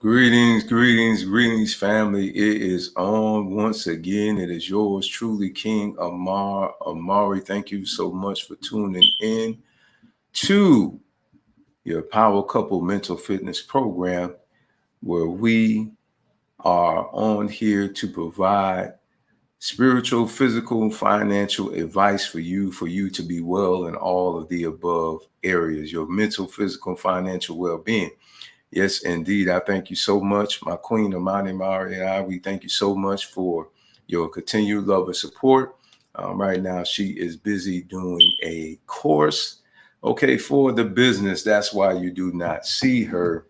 Greetings, family. It is on once again. It is yours truly, King Amari. Thank you so much for tuning in to your Power Couple Mental Fitness Program, where we are on here to provide spiritual, physical, financial advice for you to be well in all of the above areas, your mental, physical, financial well-being. Yes, indeed. I thank you so much, my queen, Amani Mari, and I. We thank you so much for your continued love and support. Right now, she is busy doing a course, for the business. That's why you do not see her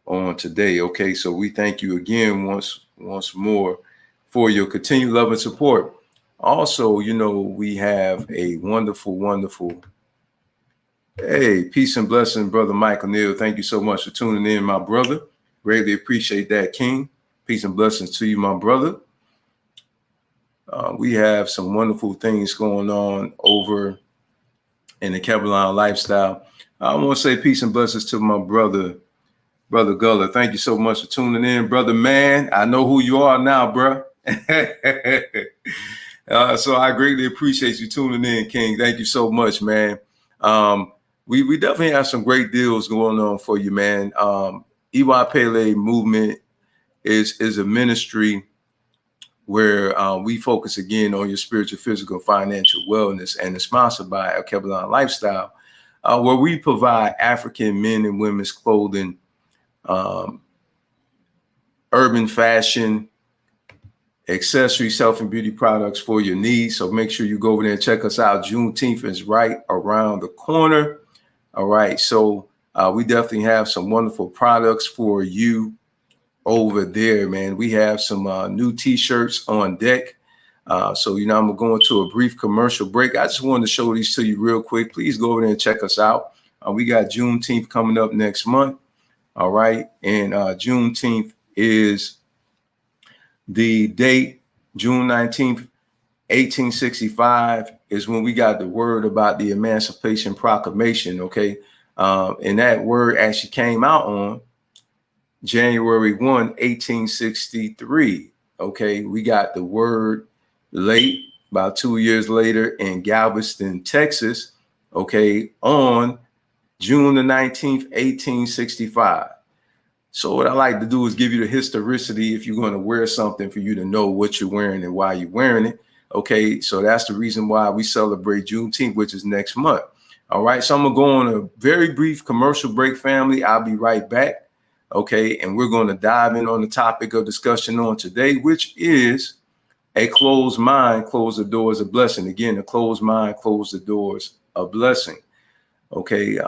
on today. Okay, so we thank you again once more for your continued love and support. Also, we have a wonderful. Hey, peace and blessing, brother Michael Neal. Thank you so much for tuning in, my brother. Greatly appreciate that, King. Peace and blessings to you, my brother. We have some wonderful things going on over in the Caroline lifestyle. I want to say peace and blessings to my brother Gullah. Thank you so much for tuning in, brother man. I know who you are now, bro. So I greatly appreciate you tuning in, King. Thank you so much, man. We definitely have some great deals going on for you, man. EY Pele Movement is a ministry where we focus again on your spiritual, physical, financial wellness, and it's sponsored by Al Kebalan Lifestyle, where we provide African men and women's clothing, urban fashion, accessories, health and beauty products for your needs. So make sure you go over there and check us out. Juneteenth is right around the corner. All right. So we definitely have some wonderful products for you over there, man. We have some new T-shirts on deck. So, I'm going to a brief commercial break. I just wanted to show these to you real quick. Please go over there and check us out. We got Juneteenth coming up next month. All right. And Juneteenth is the date, June 19th, 1865 is when we got the word about the Emancipation Proclamation, okay? And that word actually came out on January 1, 1863, okay? We got the word late, about 2 years later in Galveston, Texas, okay, on June the 19th, 1865. So what I like to do is give you the historicity if you're going to wear something for you to know what you're wearing and why you're wearing it. Okay, so that's the reason why we celebrate Juneteenth, which is next month. All right, so I'm going to go on a very brief commercial break, family. I'll be right back. Okay, and we're going to dive in on the topic of discussion on today, which is a closed mind, close the doors of blessing. Again, a closed mind, close the doors of blessing. Okay,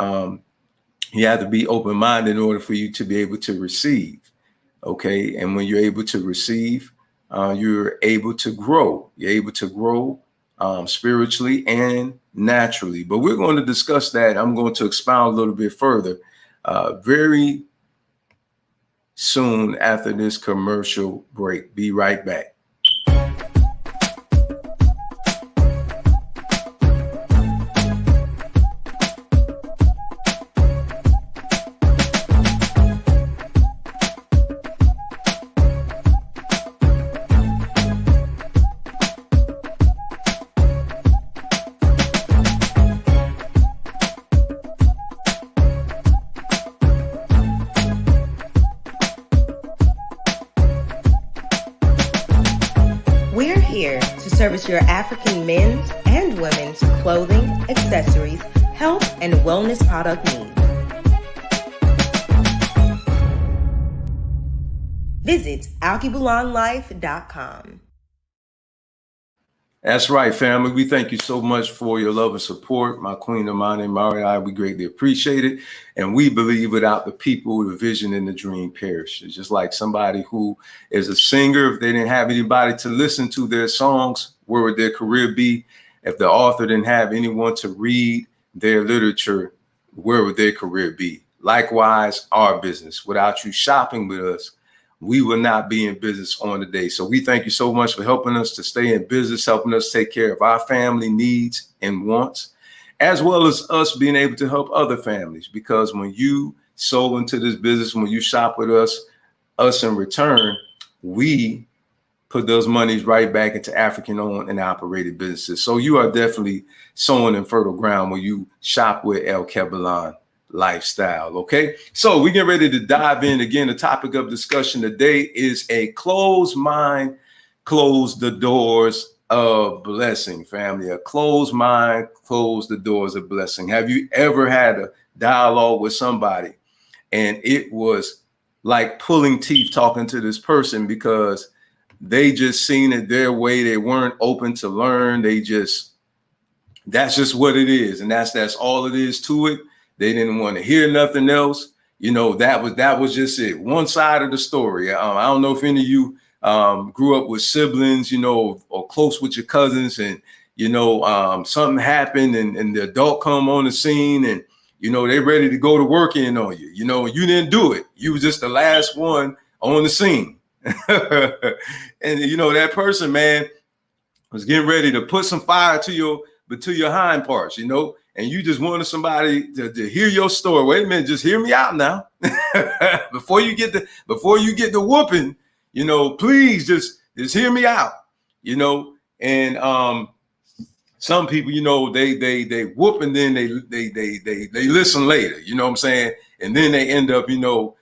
you have to be open-minded in order for you to be able to receive. Okay. And when you're able to receive, you're able to grow. You're able to grow spiritually and naturally. But we're going to discuss that. I'm going to expound a little bit further very soon after this commercial break. Be right back. Service your African men's and women's clothing, accessories, health, and wellness product needs. Visit alkebulanlife.com. That's right, family. We thank you so much for your love and support. My queen, Amani Mari, we greatly appreciate it. And we believe without the people, the vision and the dream perishes. Just like somebody who is a singer, if they didn't have anybody to listen to their songs, where would their career be? If the author didn't have anyone to read their literature, where would their career be? Likewise, our business. Without you shopping with us, we will not be in business on the day. So we thank you so much for helping us to stay in business, helping us take care of our family needs and wants, as well as us being able to help other families. Because when you sow into this business, when you shop with us, us in return, we put those monies right back into African-owned and operated businesses. So you are definitely sowing in fertile ground when you shop with El Kebalan Lifestyle. Okay, so we get ready to dive in again. The topic of discussion today is a closed mind, close the doors of blessing. Family, a closed mind, close the doors of blessing. Have you ever had a dialogue with somebody and it was like pulling teeth talking to this person because they just seen it their way? They weren't open to learn. That's just what it is. And that's all it is to it. They didn't want to hear nothing else. You know, that was just it. One side of the story. I don't know if any of you grew up with siblings, you know, or close with your cousins, and, you know, something happened and the adult come on the scene and, you know, they ready to go to work in on you. You know, you didn't do it. You was just the last one on the scene. And, you know, that person, man, was getting ready to put some fire to your hind parts, you know, and you just wanted somebody to hear your story. Wait a minute, just hear me out now. before you get the whooping, you know, please just hear me out, you know. And some people, you know, they whoop and then they listen later, you know what I'm saying? And then they end up, you know,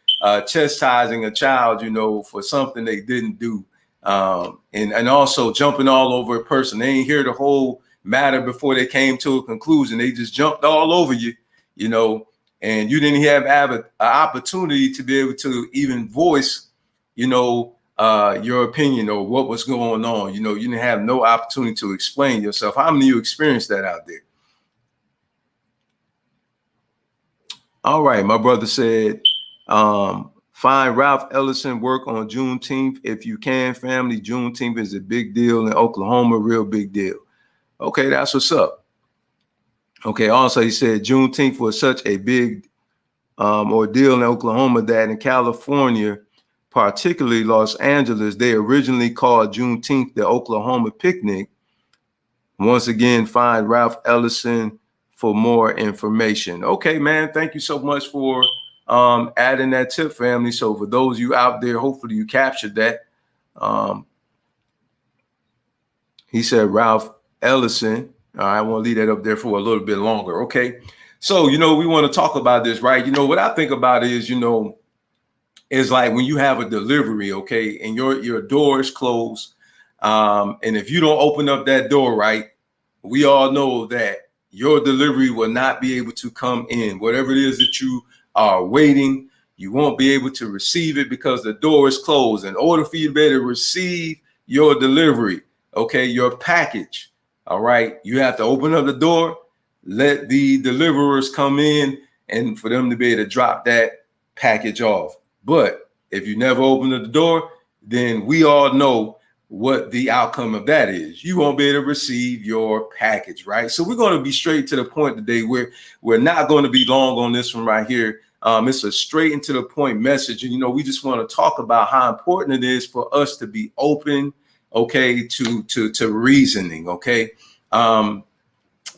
chastising a child, you know, for something they didn't do. And also jumping all over a person. They ain't hear the whole matter before they came to a conclusion. They just jumped all over you, you know, and you didn't have an opportunity to be able to even voice, you know, your opinion or what was going on. You know, you didn't have no opportunity to explain yourself. How many of you experienced that out there? All right, my brother said, find Ralph Ellison work on Juneteenth if you can, family. Juneteenth is a big deal in Oklahoma, real big deal. Okay, that's what's up. Okay, also he said Juneteenth was such a big ordeal in Oklahoma that in California, particularly Los Angeles, they originally called Juneteenth the Oklahoma picnic. Once again, find Ralph Ellison for more information. Okay, man, thank you so much for adding that tip, family. So for those of you out there, hopefully you captured that. He said Ralph Ellison. I want to leave that up there for a little bit longer. Okay. So, you know, we want to talk about this, right? You know, what I think about is, you know, is like when you have a delivery, okay, and your door is closed. And if you don't open up that door right, we all know that your delivery will not be able to come in. Whatever it is that you are waiting, you won't be able to receive it because the door is closed. In order for you to be able to receive your delivery, okay, your package, all right, you have to open up the door, let the deliverers come in, and for them to be able to drop that package off. But if you never open the door, then we all know what the outcome of that is. You won't be able to receive your package, right? So we're going to be straight to the point today. We're not going to be long on this one right here. It's a straight and to the point message. And, you know, we just want to talk about how important it is for us to be open, okay, to reasoning, okay?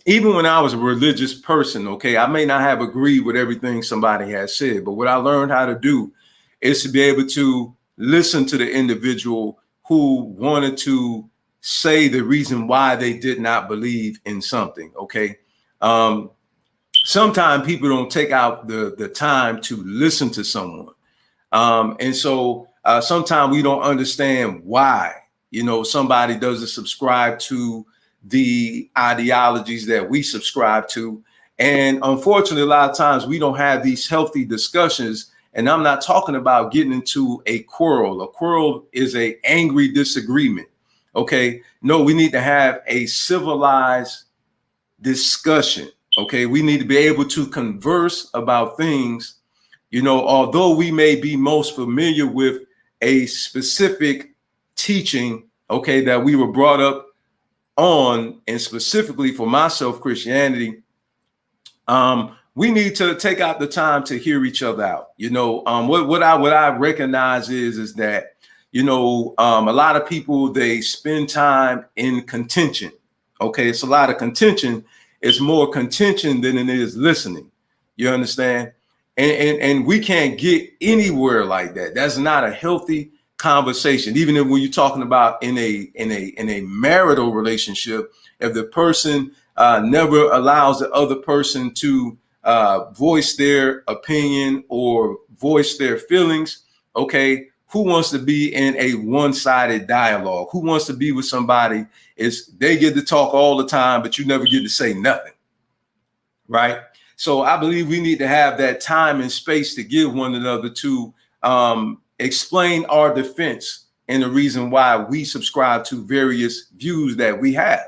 Even when I was a religious person, okay, I may not have agreed with everything somebody has said, but what I learned how to do is to be able to listen to the individual who wanted to say the reason why they did not believe in something, okay? Sometimes people don't take out the time to listen to someone. And so sometimes we don't understand why, you know, somebody doesn't subscribe to the ideologies that we subscribe to. And unfortunately, a lot of times we don't have these healthy discussions. And I'm not talking about getting into a quarrel. A quarrel is an angry disagreement. Okay. No, we need to have a civilized discussion. Okay. We need to be able to converse about things, you know, although we may be most familiar with a specific teaching, okay, that we were brought up on, and specifically for myself, Christianity, we need to take out the time to hear each other out. You know, what I recognize is that, you know, a lot of people, they spend time in contention. Okay, it's a lot of contention. It's more contention than it is listening. You understand? And we can't get anywhere like that. That's not a healthy conversation. Even if when you're talking about in a marital relationship, if the person never allows the other person to voice their opinion or voice their feelings, okay, who wants to be in a one-sided dialogue? Who wants to be with somebody they get to talk all the time, but you never get to say nothing, right? So I believe we need to have that time and space to give one another to explain our defense and the reason why we subscribe to various views that we have,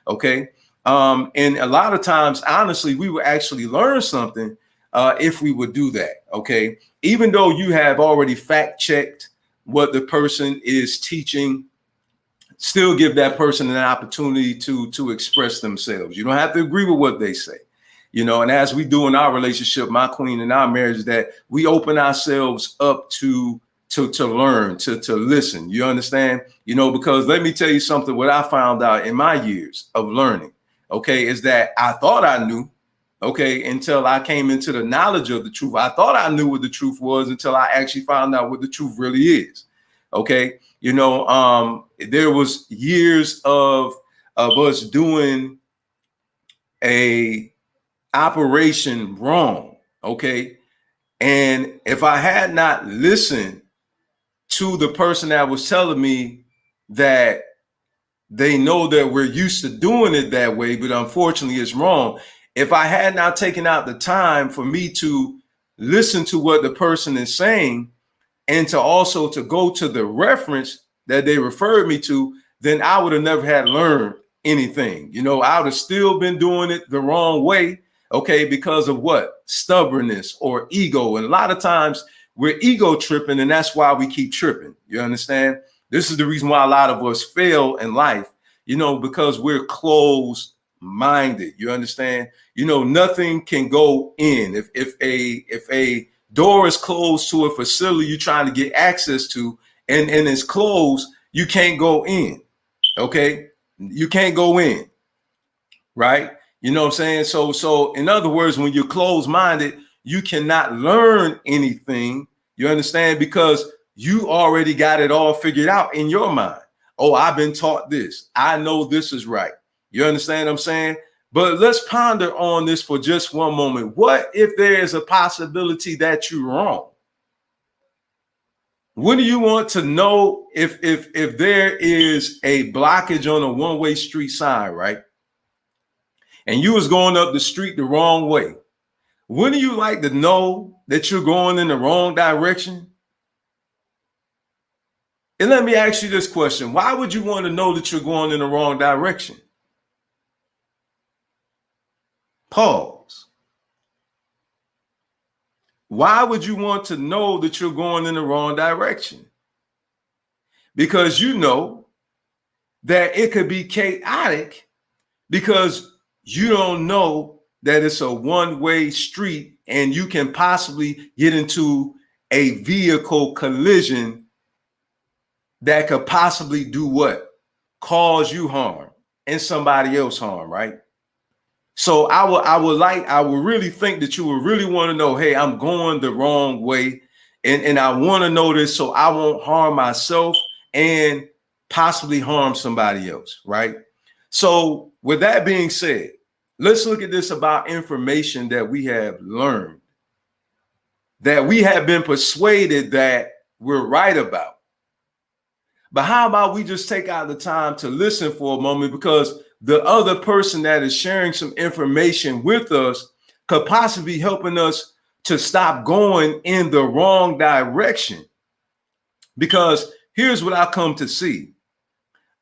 okay? And a lot of times, honestly, we will actually learn something if we would do that, okay? Even though you have already fact-checked what the person is teaching, still give that person an opportunity to express themselves. You don't have to agree with what they say, you know, and as we do in our relationship, my queen, in our marriage, that we open ourselves up to learn, to listen. You understand? You know, because let me tell you something, what I found out in my years of learning, okay, is that I thought I knew, okay, until I came into the knowledge of the truth. I thought I knew what the truth was until I actually found out what the truth really is. Okay. You know, there was years of us doing a operation wrong. Okay. And if I had not listened to the person that was telling me that they know that we're used to doing it that way, but unfortunately it's wrong. If I had not taken out the time for me to listen to what the person is saying and to also to go to the reference that they referred me to, then I would have never had learned anything. You know, I would have still been doing it the wrong way, okay, because of what? Stubbornness or ego. And a lot of times we're ego tripping, and that's why we keep tripping. You understand? This is the reason why a lot of us fail in life, you know, because we're closed minded. You understand? You know, nothing can go in. If a door is closed to a facility you're trying to get access to and it's closed, you can't go in. Okay, you can't go in, right? You know what I'm saying? So in other words, when you're closed minded, you cannot learn anything. You understand? Because you already got it all figured out in your mind. Oh, I've been taught this. I know this is right. You understand what I'm saying? But let's ponder on this for just one moment. What if there is a possibility that you're wrong? Wouldn't you want to know if there is a blockage on a one-way street sign, right? And you was going up the street the wrong way. Wouldn't you like to know that you're going in the wrong direction? And let me ask you this question. Why would you want to know that you're going in the wrong direction? Pause. Why would you want to know that you're going in the wrong direction? Because you know that it could be chaotic because you don't know that it's a one-way street and you can possibly get into a vehicle collision that could possibly do what? Cause you harm and somebody else harm, right? So I would really think that you would really want to know, hey, I'm going the wrong way. And I want to know this so I won't harm myself and possibly harm somebody else, right? So with that being said, let's look at this about information that we have learned, that we have been persuaded that we're right about. But how about we just take out the time to listen for a moment, because the other person that is sharing some information with us could possibly be helping us to stop going in the wrong direction. Because here's what I've come to see.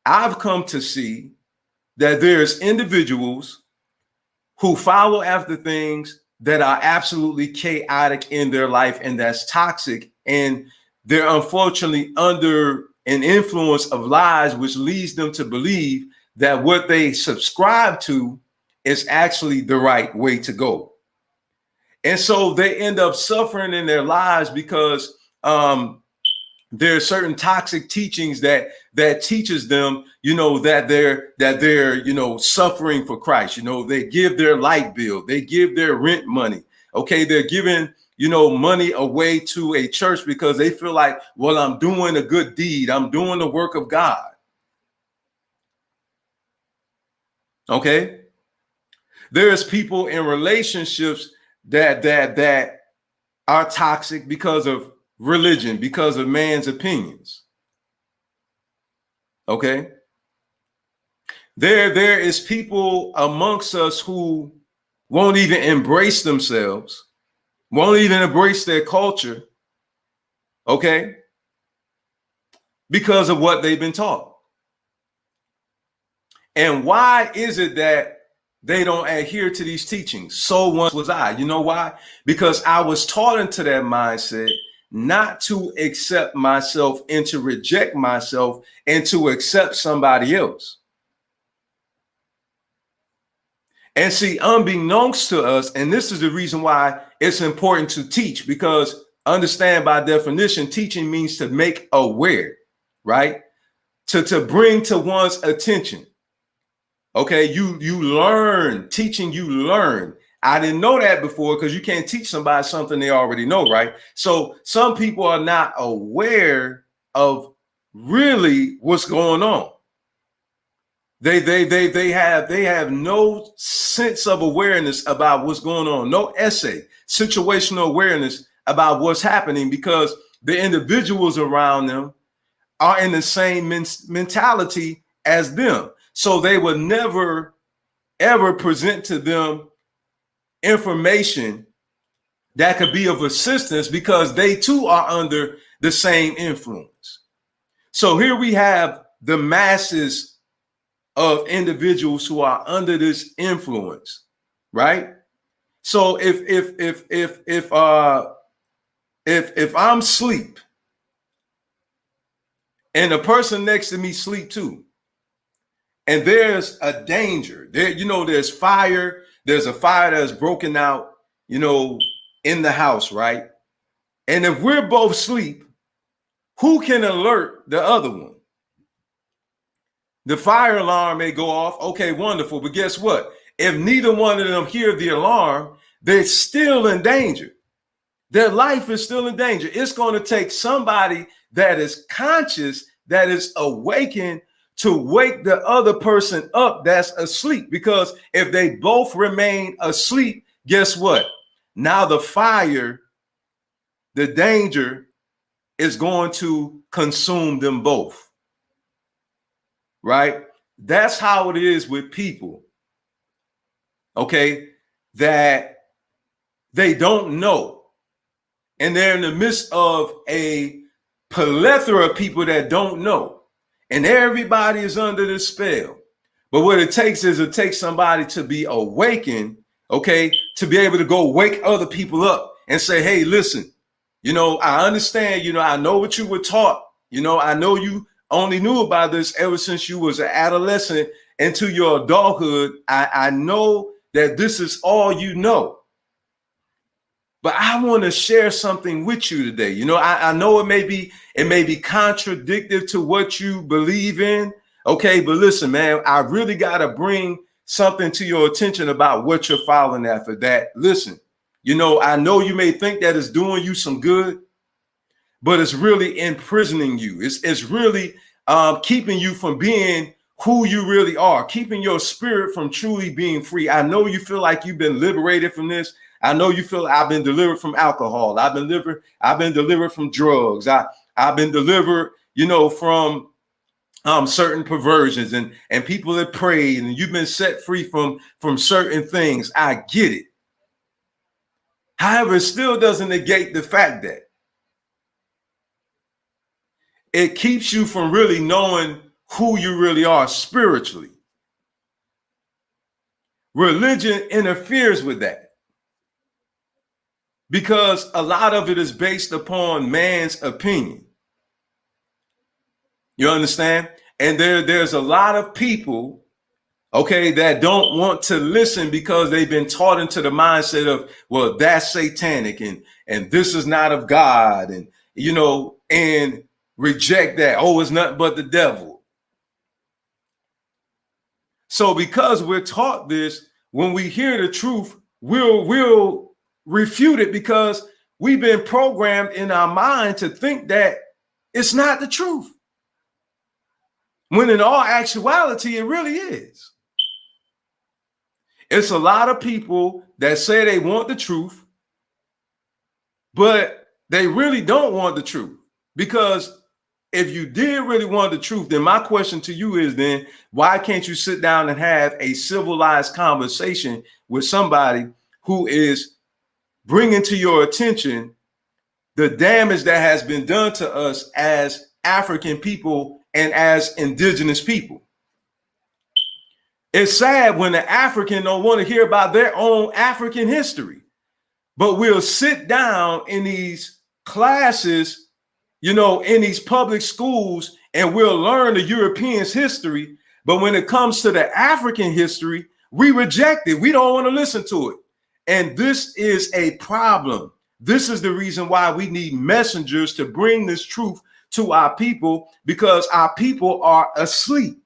I've come to see that there's individuals who follow after things that are absolutely chaotic in their life, and that's toxic. And they're unfortunately under an influence of lies, which leads them to believe that what they subscribe to is actually the right way to go. And so they end up suffering in their lives because there are certain toxic teachings that teaches them, you know, that they're, you know, suffering for Christ. You know, they give their light bill, they give their rent money. Okay, they're giving, money away to a church because they feel like, well, I'm doing a good deed. I'm doing the work of God. Okay. There's people in relationships that are toxic because of religion, because of man's opinions. Okay. There is people amongst us who won't even embrace themselves, won't even embrace their culture. Okay. Because of what they've been taught. And why is it that they don't adhere to these teachings? So once was I. You know why? Because I was taught into that mindset not to accept myself and to reject myself and to accept somebody else. And see, unbeknownst to us, and this is the reason why it's important to teach, because understand, by definition, teaching means to make aware, right? To bring to one's attention. Okay, you learn, teaching, you learn. I didn't know that before, because you can't teach somebody something they already know, right? So some people are not aware of really what's going on. They have no sense of awareness about what's going on, no situational awareness about what's happening, because the individuals around them are in the same mentality as them. So they would never, ever present to them information that could be of assistance, because they too are under the same influence. So here we have the masses of individuals who are under this influence, right? So if I'm asleep and the person next to me sleep too, and there's a danger there, there's fire, there's a fire that's broken out, in the house, right? And if we're both asleep, who can alert the other one? The fire alarm may go off. Okay, wonderful. But guess what? If neither one of them hear the alarm, they're still in danger. Their life is still in danger. It's going to take somebody that is conscious, that is awakened, to wake the other person up that's asleep. Because if they both remain asleep, guess what? Now the fire, the danger is going to consume them both. Right? That's how it is with people. Okay? That they don't know. And they're in the midst of a plethora of people that don't know. And everybody is under this spell. But what it takes is somebody to be awakened, okay, to be able to go wake other people up and say, hey, listen, I understand, I know what you were taught. I know you only knew about this ever since you was an adolescent into your adulthood. I know that this is all you know. But I want to share something with you today. I know it may be contradictory to what you believe in. Okay, but listen, man, I really got to bring something to your attention about what you're following after that. Listen, I know you may think that it's doing you some good, but it's really imprisoning you. It's really keeping you from being who you really are, keeping your spirit from truly being free. I know you feel like you've been liberated from this. I know you feel I've been delivered from alcohol. I've been delivered from drugs. I've been delivered, from certain perversions and people that prayed, and you've been set free from certain things. I get it. However, it still doesn't negate the fact that it keeps you from really knowing who you really are spiritually. Religion interferes with that, because a lot of it is based upon man's opinion. You understand? And there's a lot of people, okay, that don't want to listen because they've been taught into the mindset of, well, that's satanic and this is not of God, and and reject that. Oh, it's nothing but the devil. So because we're taught this, when we hear the truth, we'll refute it because we've been programmed in our mind to think that it's not the truth. When in all actuality, it really is. It's a lot of people that say they want the truth, but they really don't want the truth. Because if you did really want the truth, then my question to you is then why can't you sit down and have a civilized conversation with somebody who is bringing to your attention the damage that has been done to us as African people and as indigenous people? It's sad when the African don't want to hear about their own African history, but we'll sit down in these classes, you know, in these public schools, and we'll learn the Europeans' history. But when it comes to the African history, we reject it. We don't want to listen to it. And this is a problem. This is the reason why we need messengers to bring this truth to our people, because our people are asleep.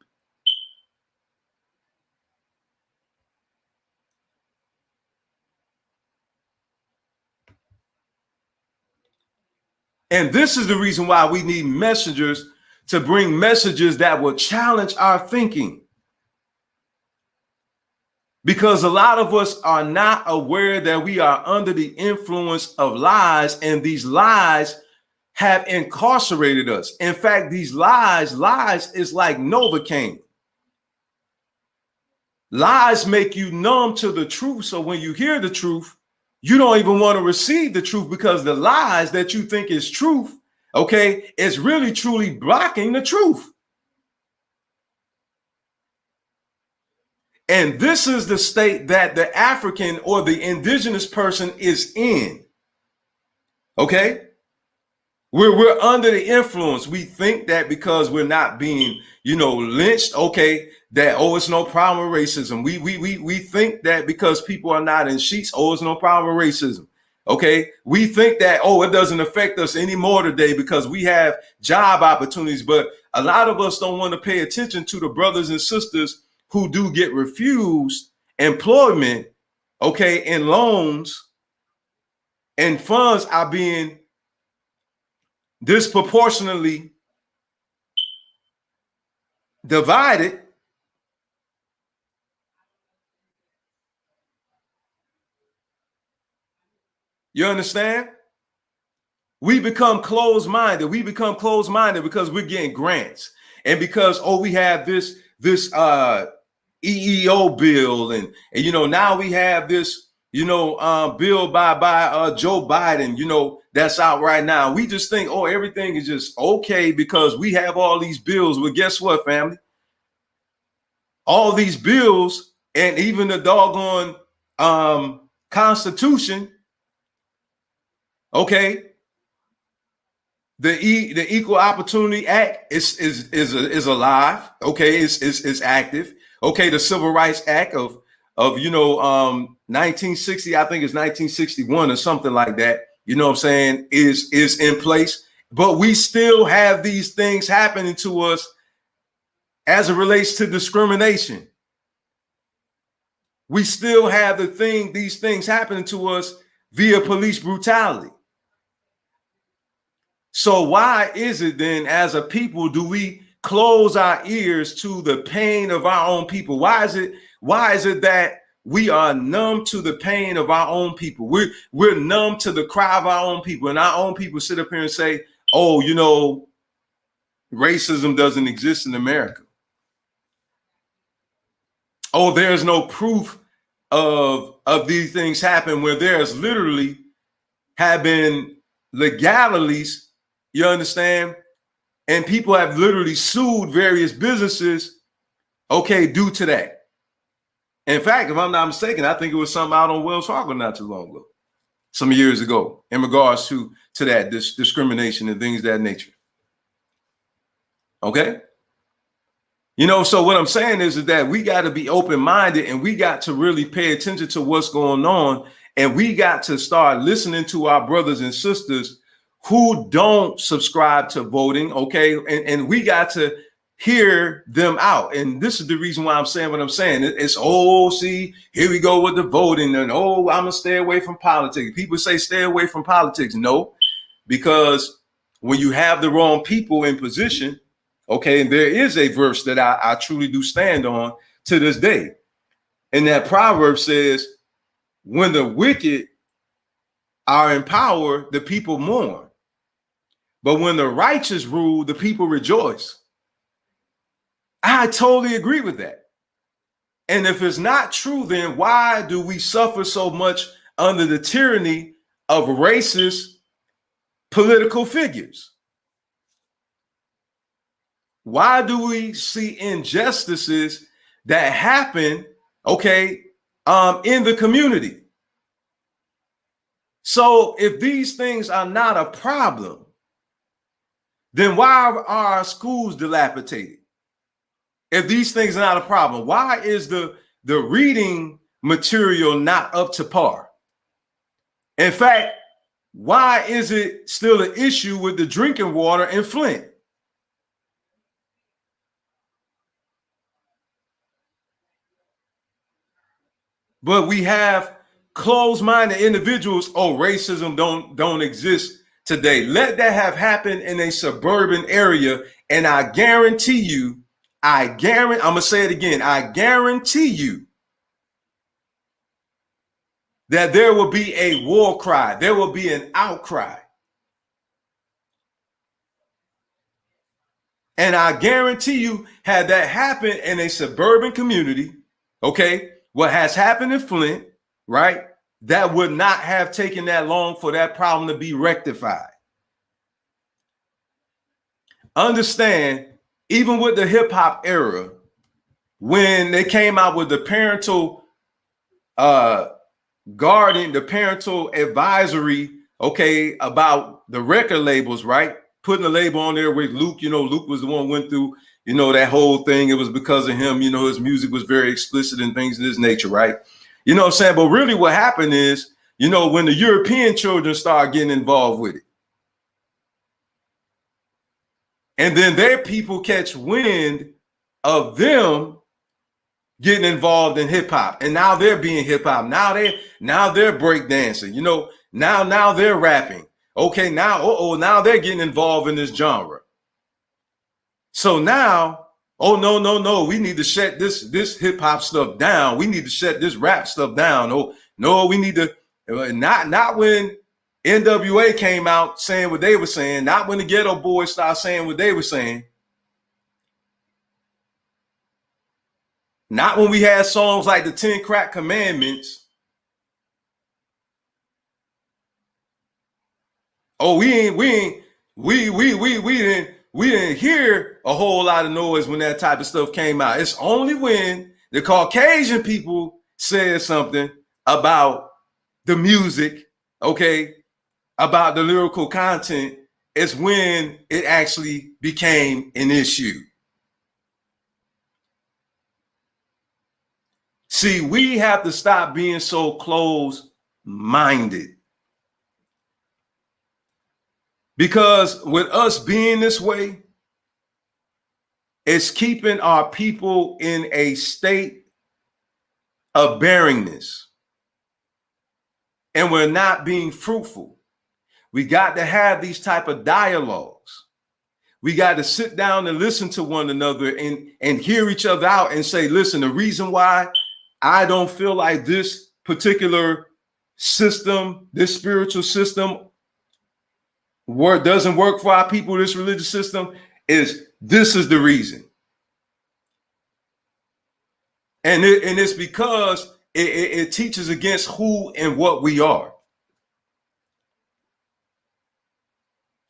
And this is the reason why we need messengers to bring messages that will challenge our thinking. Because a lot of us are not aware that we are under the influence of lies, and these lies have incarcerated us. In fact, these lies is like Novocaine. Lies make you numb to the truth. So when you hear the truth, you don't even want to receive the truth, because the lies that you think is truth, okay, is really truly blocking the truth. And this is the state that the African or the indigenous person is in. Okay? We're under the influence. We think that because we're not being, you know, lynched, okay, that, oh, it's no problem with racism. We think that because people are not in sheets, oh, it's no problem with racism. Okay, we think that, oh, it doesn't affect us anymore today because we have job opportunities. But a lot of us don't want to pay attention to the brothers and sisters who do get refused employment, okay, and loans, and funds are being disproportionately divided. You understand? We become closed-minded. We become closed-minded because we're getting grants, and because, oh, we have this EEO bill, and you know, now we have this, you know, bill by Joe Biden, you know, that's out right now. We just think, oh, everything is just okay because we have all these bills. Well, guess what, family? All these bills and even the doggone Constitution, okay, the Equal Opportunity Act is alive. Okay, it's active. Okay, the Civil Rights Act of 1960, I think it's 1961 or something like that. You know what I'm saying? Is in place, but we still have these things happening to us as it relates to discrimination. We still have these things happening to us via police brutality. So why is it then, as a people, do we close our ears to the pain of our own people? Why is it that we are numb to the pain of our own people? We're numb to the cry of our own people, and our own people sit up here and say, oh, you know, racism doesn't exist in America. Oh, there's no proof of these things happen, where there's literally have been legalities. You understand? And people have literally sued various businesses, okay, due to that. In fact, if I'm not mistaken, I think it was something out on Wells Fargo not too long ago, some years ago, in regards to that, this discrimination and things of that nature. Okay? You know, so what I'm saying is that we got to be open-minded, and we got to really pay attention to what's going on, and we got to start listening to our brothers and sisters who don't subscribe to voting, okay? And we got to hear them out. And this is the reason why I'm saying what I'm saying. It's, oh, see, here we go with the voting. And, oh, I'm going to stay away from politics. People say stay away from politics. No, because when you have the wrong people in position, okay, and there is a verse that I truly do stand on to this day. And that proverb says, when the wicked are in power, the people mourn. But when the righteous rule, the people rejoice. I totally agree with that. And if it's not true, then why do we suffer so much under the tyranny of racist political figures? Why do we see injustices that happen, okay, in the community? So if these things are not a problem, then why are our schools dilapidated? If these things are not a problem, why is the reading material not up to par? In fact, why is it still an issue with the drinking water in Flint? But we have closed-minded individuals. Oh, racism don't exist today. Let that have happened in a suburban area, and I guarantee you, I'm gonna say it again. I guarantee you that there will be a war cry. There will be an outcry. And I guarantee you, had that happened in a suburban community, okay, what has happened in Flint, right, that would not have taken that long for that problem to be rectified. Understand, even with the hip hop era, when they came out with the parental guarding, the parental advisory, okay, about the record labels, right? Putting a label on there with Luke, Luke was the one who went through, that whole thing. It was because of him, his music was very explicit and things of this nature, right? You know what I'm saying? But really what happened is, when the European children start getting involved with it, and then their people catch wind of them getting involved in hip hop, and now they're being hip hop. Now they're breakdancing. Now they're rapping. Okay, now they're getting involved in this genre. So now, oh no, we need to shut this hip hop stuff down. We need to shut this rap stuff down. Oh no, we need to not when NWA came out saying what they were saying, not when the Ghetto Boys started saying what they were saying. Not when we had songs like the 10 Crack Commandments. Oh, we didn't hear a whole lot of noise when that type of stuff came out. It's only when the Caucasian people said something about the music, okay, about the lyrical content, is when it actually became an issue. See, we have to stop being so close-minded. Because with us being this way, it's keeping our people in a state of barrenness. And we're not being fruitful. We got to have these type of dialogues. We got to sit down and listen to one another and hear each other out and say, listen, the reason why I don't feel like this particular system, this spiritual system, doesn't work for our people, this religious system, this is the reason. And it's because it teaches against who and what we are.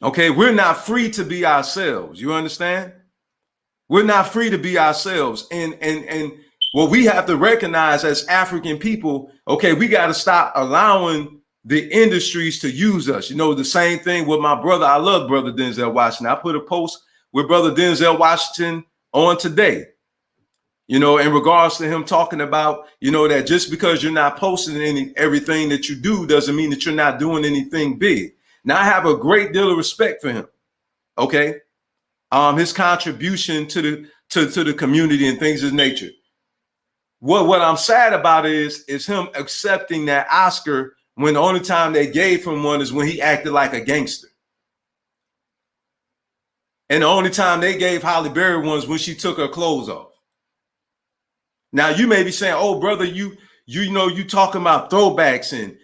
Okay, we're not free to be ourselves. You understand? We're not free to be ourselves. And what we have to recognize as African people, okay, we got to stop allowing the industries to use us. The same thing with my brother. I love Brother Denzel Washington. I put a post with Brother Denzel Washington on today, in regards to him talking about, that just because you're not posting everything that you do doesn't mean that you're not doing anything big. Now, I have a great deal of respect for him. Okay. his contribution to the community and things of nature. What I'm sad about is him accepting that Oscar when the only time they gave him one is when he acted like a gangster. And the only time they gave Halle Berry one was when she took her clothes off. Now you may be saying, "Oh, brother, you talking about throwbacks and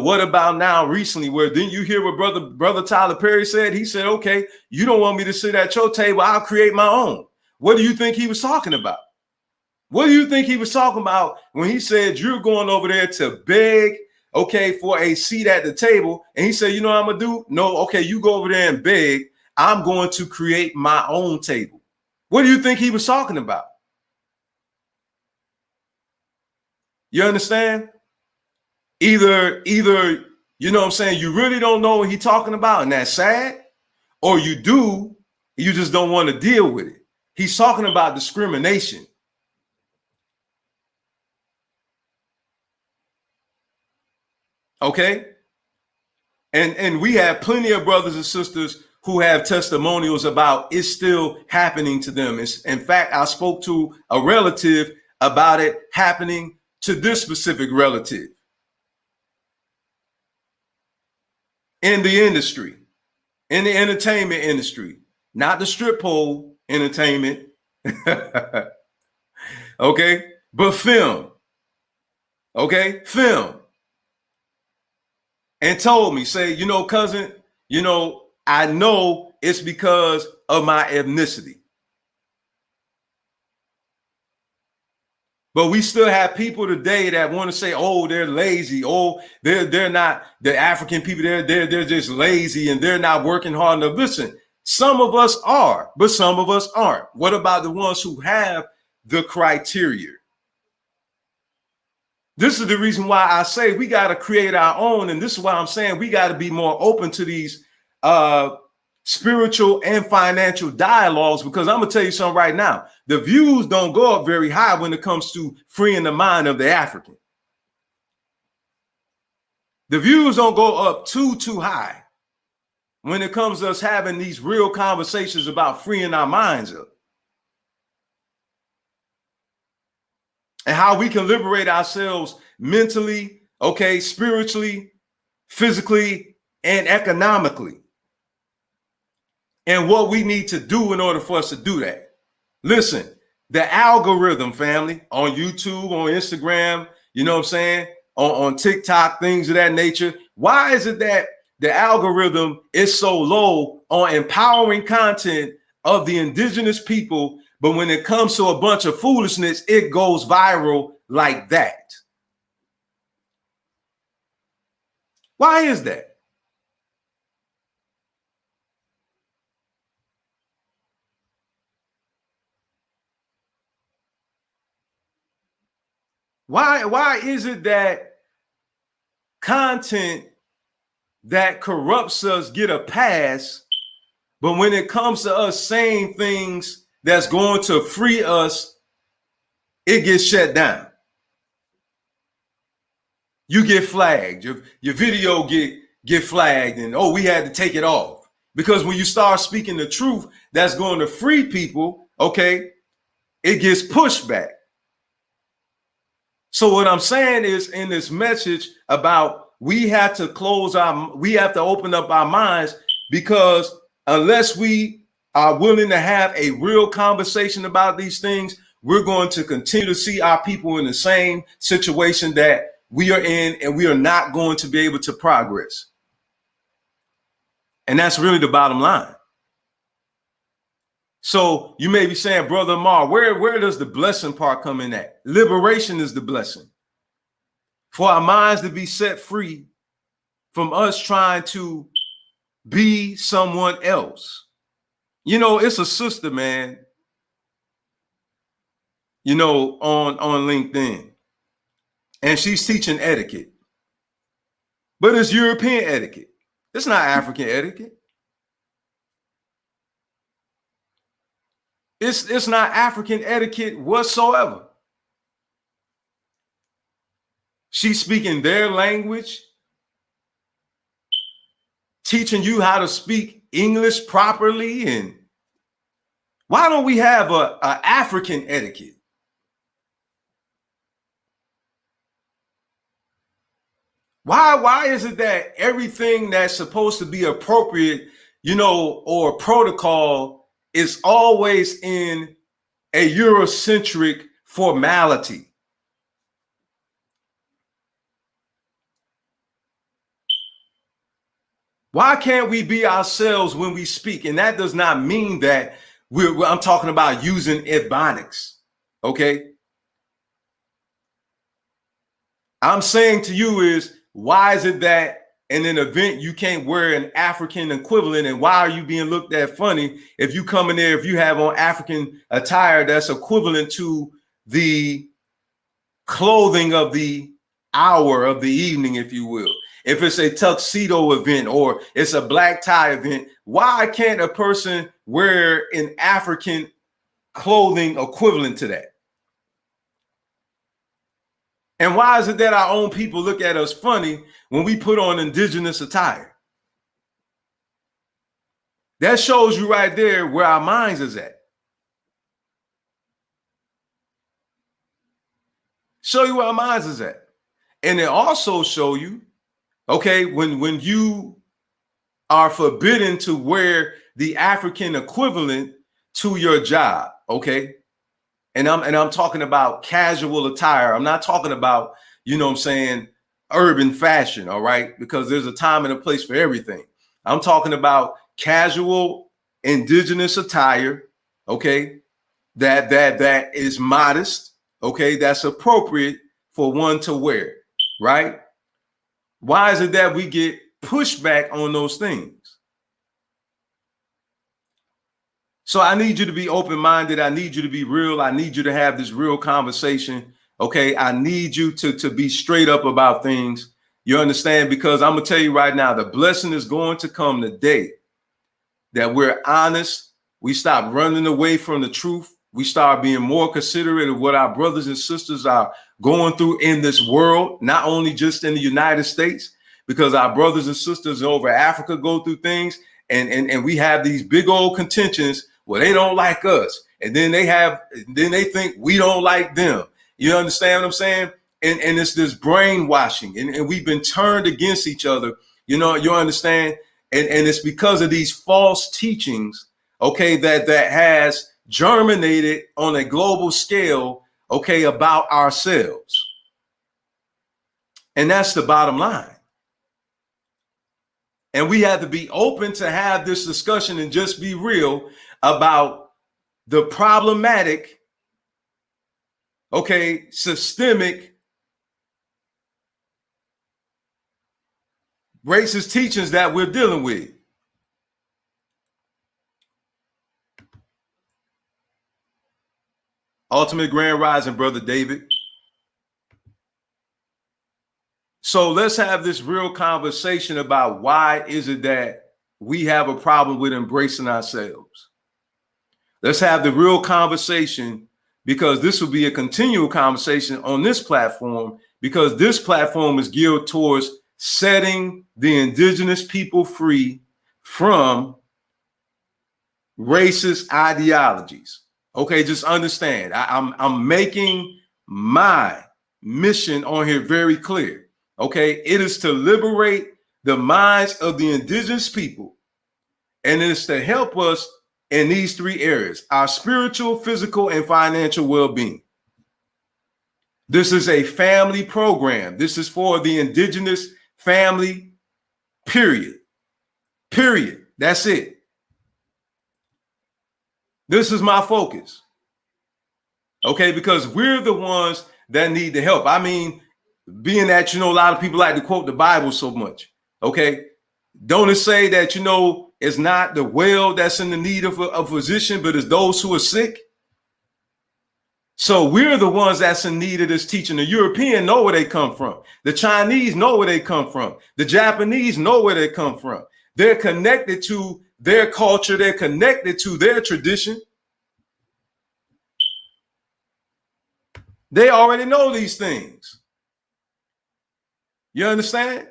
what about now recently? Where didn't you hear what brother Tyler Perry said? He said, okay, you don't want me to sit at your table, I'll create my own." What do you think he was talking about? What do you think he was talking about when he said you're going over there to beg, okay, for a seat at the table? And he said, you know what I'm gonna do? No, okay, you go over there and beg. I'm going to create my own table. What do you think he was talking about? You understand? Either, you know what I'm saying, you really don't know what he's talking about, and that's sad, or you do, you just don't want to deal with it. He's talking about discrimination. Okay? And we have plenty of brothers and sisters who have testimonials about it's still happening to them. In fact, I spoke to a relative about it happening to this specific relative in the industry, in the entertainment industry, not the strip pole entertainment, okay, but film, okay, film. And told me, say, cousin, I know it's because of my ethnicity. But we still have people today that want to say, oh, they're lazy. Oh, they're not, the African people, they're just lazy and they're not working hard enough. Listen, some of us are, but some of us aren't. What about the ones who have the criteria? This is the reason why I say we got to create our own. And this is why I'm saying we got to be more open to these spiritual and financial dialogues, because I'm going to tell you something right now. The views don't go up very high when it comes to freeing the mind of the African. The views don't go up too high when it comes to us having these real conversations about freeing our minds up. And how we can liberate ourselves mentally, okay, spiritually, physically, and economically. And what we need to do in order for us to do that. Listen, the algorithm, family, on YouTube, on Instagram, you know what I'm saying, on TikTok, things of that nature. Why is it that the algorithm is so low on empowering content of the indigenous people, but when it comes to a bunch of foolishness, it goes viral like that? Why is that? Why is it that content that corrupts us get a pass, but when it comes to us saying things that's going to free us, it gets shut down? You get flagged, your video get flagged, and we had to take it off. Because when you start speaking the truth that's going to free people, okay, it gets pushed back. So what I'm saying is, in this message about we have to open up our minds, because unless we are willing to have a real conversation about these things, we're going to continue to see our people in the same situation that we are in, and we are not going to be able to progress. And that's really the bottom line. So you may be saying, Brother Amar, where does the blessing part come in at? Liberation is the blessing. For our minds to be set free from us trying to be someone else. It's a sister, man, on LinkedIn. And she's teaching etiquette. But it's European etiquette. It's not African etiquette. It's not African etiquette whatsoever. She's speaking their language, teaching you how to speak English properly, and Why don't we have a African etiquette? Why is it that everything that's supposed to be appropriate, or protocol is always in a Eurocentric formality? Why can't we be ourselves when we speak? And that does not mean that I'm talking about using ebonics, okay? I'm saying to you is, why is it that in an event you can't wear an African equivalent, and why are you being looked at funny if you come in there, if you have on African attire that's equivalent to the clothing of the hour of the evening, if you will? If it's a tuxedo event or it's a black tie event, why can't a person wear an African clothing equivalent to that? And why is it that our own people look at us funny when we put on indigenous attire? That shows you right there where our minds is at. Show you where our minds is at. And it also show you, okay, when you are forbidden to wear the African equivalent to your job, okay? And I'm talking about casual attire. I'm not talking about, urban fashion, all right? Because there's a time and a place for everything. I'm talking about casual indigenous attire, okay? That is modest, okay? That's appropriate for one to wear, right? Why is it that we get pushback on those things? So I need you to be open-minded. I need you to be real. I need you to have this real conversation. Okay. I need you to be straight up about things. You understand? Because I'm going to tell you right now, the blessing is going to come the day that we're honest. We stop running away from the truth. We start being more considerate of what our brothers and sisters are going through in this world, not only just in the United States, because our brothers and sisters over Africa go through things. And we have these big old contentions where they don't like us. And then they think we don't like them. You understand what I'm saying? And it's this brainwashing, and we've been turned against each other. You understand? And it's because of these false teachings, okay, that has germinated on a global scale, okay, about ourselves. And that's the bottom line. And we have to be open to have this discussion and just be real about the problematic, okay, systemic racist teachings that we're dealing with. Ultimate Grand Rising, Brother David. So let's have this real conversation about why is it that we have a problem with embracing ourselves. Let's have the real conversation, because this will be a continual conversation on this platform, because this platform is geared towards setting the indigenous people free from racist ideologies. Okay, just understand. I'm making my mission on here very clear. Okay, it is to liberate the minds of the indigenous people, and it is to help us in these three areas: our spiritual, physical, and financial well-being. This is a family program. This is for the indigenous family, period. Period. That's it. This is my focus. Okay, because we're the ones that need the help. I mean, being that, a lot of people like to quote the Bible so much. Okay, don't it say that, it's not the well that's in the need of a physician, but it's those who are sick? So we're the ones that's in need of this teaching. The European know where they come from. The Chinese know where they come from. The Japanese know where they come from. They're connected to their culture. They're connected to their tradition. They already know these things. You understand?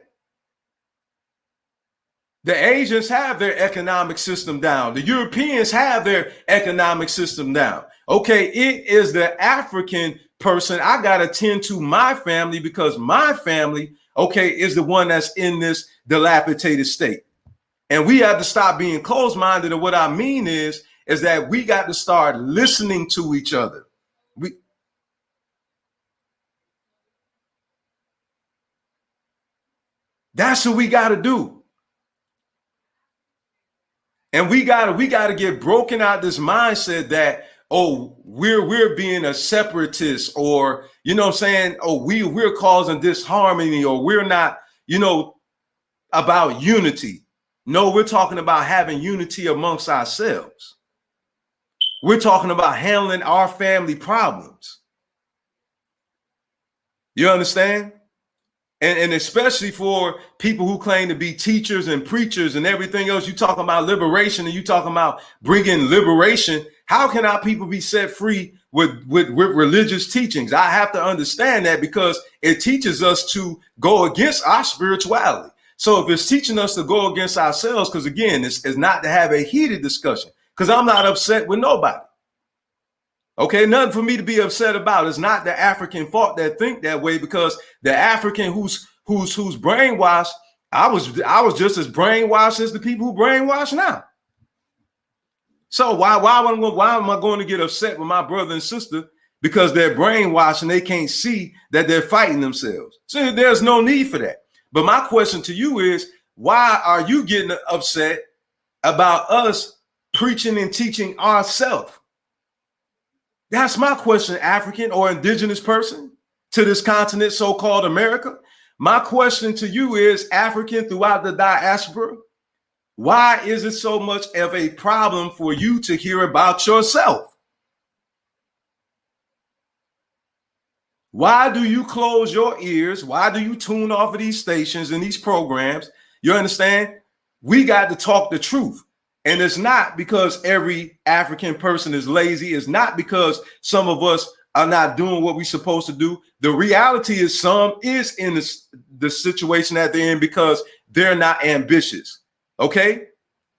The Asians have their economic system down. The Europeans have their economic system down. Okay, it is the African person I got to tend to my family because my family, okay, is the one that's in this dilapidated state. And we have to stop being closed-minded. And what I mean is that we got to start listening to each other. That's what we got to do. And we gotta get broken out this mindset that, oh, we're being a separatist, or you know what I'm saying, oh, we're causing disharmony, or we're not, about unity. No, we're talking about having unity amongst ourselves. We're talking about handling our family problems. You understand? And especially for people who claim to be teachers and preachers and everything else, you talking about liberation and you talking about bringing liberation. How can our people be set free with religious teachings? I have to understand that because it teaches us to go against our spirituality. So if it's teaching us to go against ourselves, because again, it's not to have a heated discussion, because I'm not upset with nobody. Okay, nothing for me to be upset about. It's not the African fault that think that way, because the African who's brainwashed, I was just as brainwashed as the people who brainwash now. So why am I going to get upset with my brother and sister because they're brainwashed and they can't see that they're fighting themselves? So there's no need for that. But my question to you is, why are you getting upset about us preaching and teaching ourselves? That's my question, African or indigenous person to this continent, so-called America. My question to you is, African throughout the diaspora, why is it so much of a problem for you to hear about yourself? Why do you close your ears? Why do you tune off of these stations and these programs? You understand? We got to talk the truth. And it's not because every African person is lazy. It's not because some of us are not doing what we're supposed to do. The reality is some is in the situation that they're in because they're not ambitious. Okay?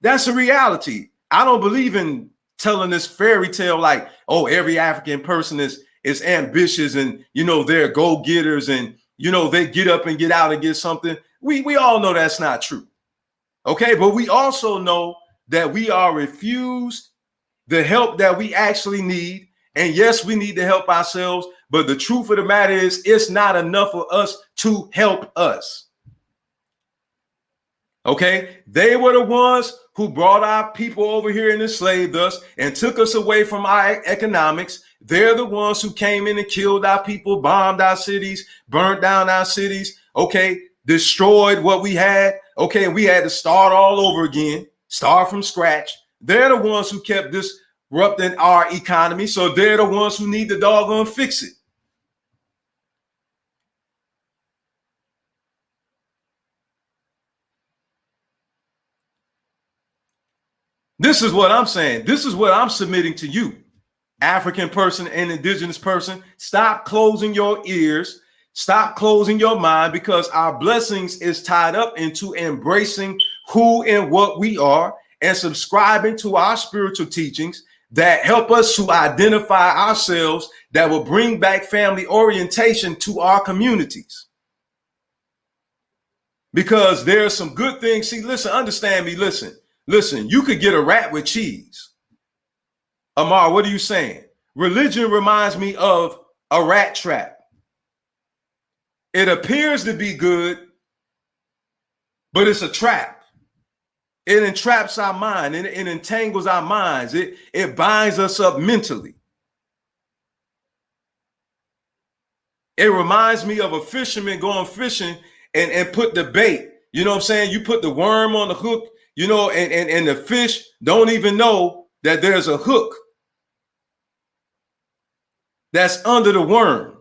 That's a reality. I don't believe in telling this fairy tale like, oh, every African person is ambitious and, they're go-getters and, they get up and get out and get something. We all know that's not true. Okay? But we also know that we are refused the help that we actually need. And yes, we need to help ourselves. But the truth of the matter is, it's not enough for us to help us. Okay? They were the ones who brought our people over here and enslaved us and took us away from our economics. They're the ones who came in and killed our people, bombed our cities, burnt down our cities, okay, destroyed what we had. Okay, and we had to start all over again. Start from scratch. They're the ones who kept disrupting our economy. So they're the ones who need to doggone fix it. This is what I'm saying. This is what I'm submitting to you, African person and indigenous person. Stop closing your ears. Stop closing your mind, because our blessings is tied up into embracing who and what we are and subscribing to our spiritual teachings that help us to identify ourselves, that will bring back family orientation to our communities. Because there's some good things. See, listen, understand me. Listen, you could get a rat with cheese. Amar, what are you saying? Religion reminds me of a rat trap. It appears to be good, but it's a trap. It entraps our mind, and it entangles our minds. It binds us up mentally. It reminds me of a fisherman going fishing and put the bait. You know what I'm saying? You put the worm on the hook, and the fish don't even know that there's a hook that's under the worm.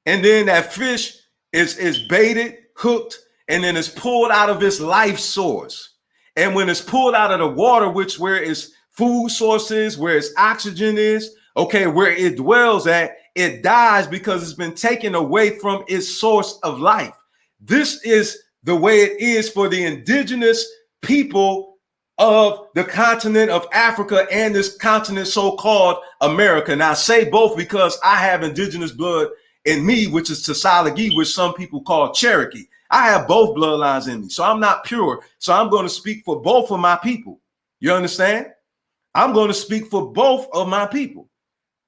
And then that fish is baited, hooked, and then it's pulled out of its life source. And when it's pulled out of the water, where its food source is, where its oxygen is, okay, where it dwells at, it dies because it's been taken away from its source of life. This is the way it is for the indigenous people of the continent of Africa and this continent so-called America. And I say both because I have indigenous blood in me, which is Tsalagi, which some people call Cherokee. I have both bloodlines in me, so I'm not pure. So I'm going to speak for both of my people. You understand? I'm going to speak for both of my people.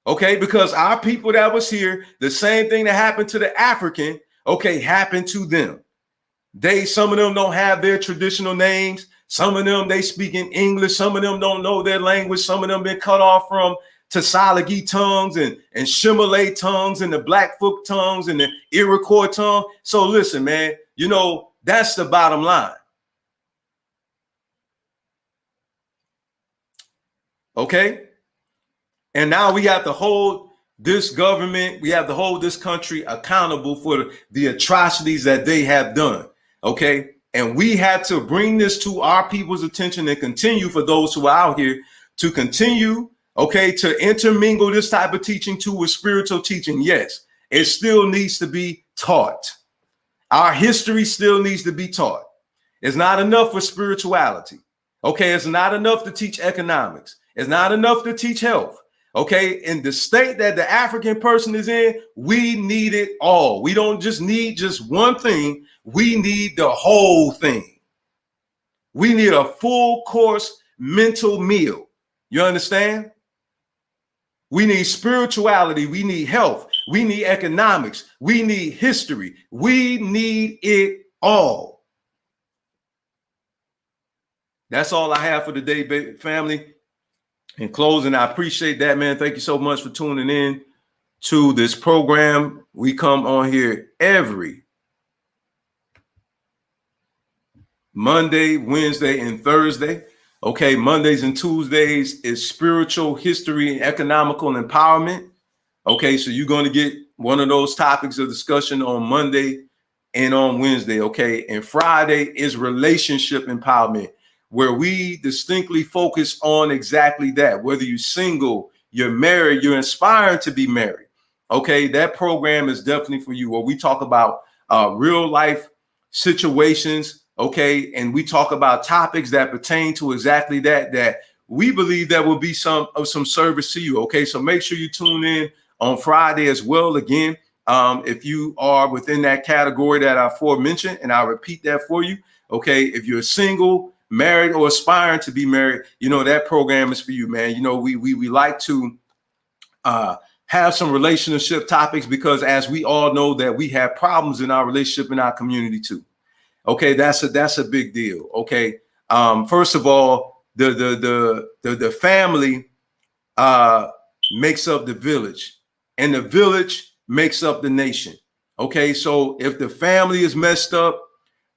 Okay, because our people that was here, the same thing that happened to the African, okay, happened to them. Some of them don't have their traditional names. Some of them, they speak in English. Some of them don't know their language. Some of them been cut off from Tsalagi tongues and Shimale tongues and the Blackfoot tongues and the Iroquois tongue. So listen, man, you know, that's the bottom line. Okay. And now we have to hold this government, we have to hold this country accountable for the atrocities that they have done. Okay. And we have to bring this to our people's attention and continue for those who are out here to continue, okay, to intermingle this type of teaching too with spiritual teaching. Yes, it still needs to be taught. Our history still needs to be taught. It's not enough for spirituality. Okay, it's not enough to teach economics. It's not enough to teach health. Okay, in the state that the African person is in, we need it all. We don't just need just one thing. We need the whole thing. We need a full course mental meal. You understand? We need spirituality. We need health. We need economics. We need history. We need it all. That's all I have for today, family. In closing, I appreciate that, man. Thank you so much for tuning in to this program. We come on here every Monday, Wednesday, and Thursday. Okay, Mondays and Tuesdays is spiritual history and economical empowerment. Okay, so you're going to get one of those topics of discussion on Monday and on Wednesday. Okay, and Friday is relationship empowerment, where we distinctly focus on exactly that. Whether you're single, you're married, you're inspired to be married. Okay, that program is definitely for you. Where we talk about real life situations. Okay, and we talk about topics that pertain to exactly that we believe that will be some service to you. Okay, so make sure you tune in on Friday as well. Again, if you are within that category that I aforementioned, and I'll repeat that for you. Okay, if you're single, married, or aspiring to be married, you know, that program is for you, man. You know, we like to have some relationship topics because, as we all know, that we have problems in our relationship in our community too. Okay, that's a big deal. Okay, first of all, the family makes up the village, and the village makes up the nation. Okay, so if the family is messed up,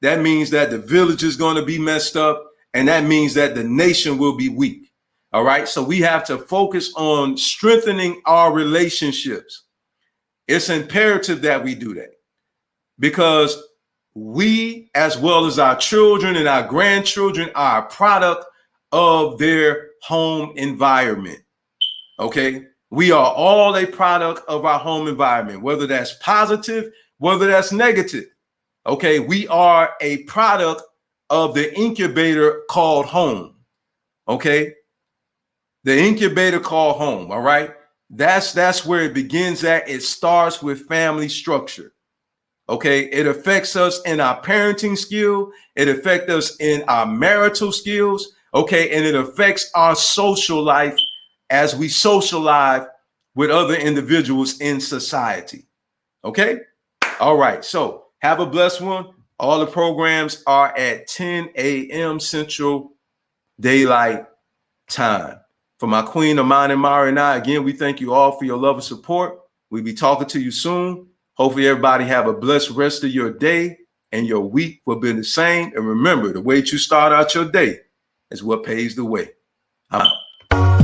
that means that the village is going to be messed up, and that means that the nation will be weak. All right, so we have to focus on strengthening our relationships. It's imperative that we do that because we, as well as our children and our grandchildren, are a product of their home environment. Okay, we are all a product of our home environment, whether that's positive, whether that's negative. Okay, we are a product of the incubator called home. Okay, the incubator called home. All right, that's where it begins at. It starts with family structure. Okay, it affects us in our parenting skill. It affects us in our marital skills. Okay, and it affects our social life as we socialize with other individuals in society. Okay, all right. So have a blessed one. All the programs are at 10 a.m. Central Daylight Time. For my queen, Amani Mari, and I, again, we thank you all for your love and support. We'll be talking to you soon. Hopefully everybody have a blessed rest of your day and your week will be the same. And remember, the way you start out your day is what pays the way. I'm out.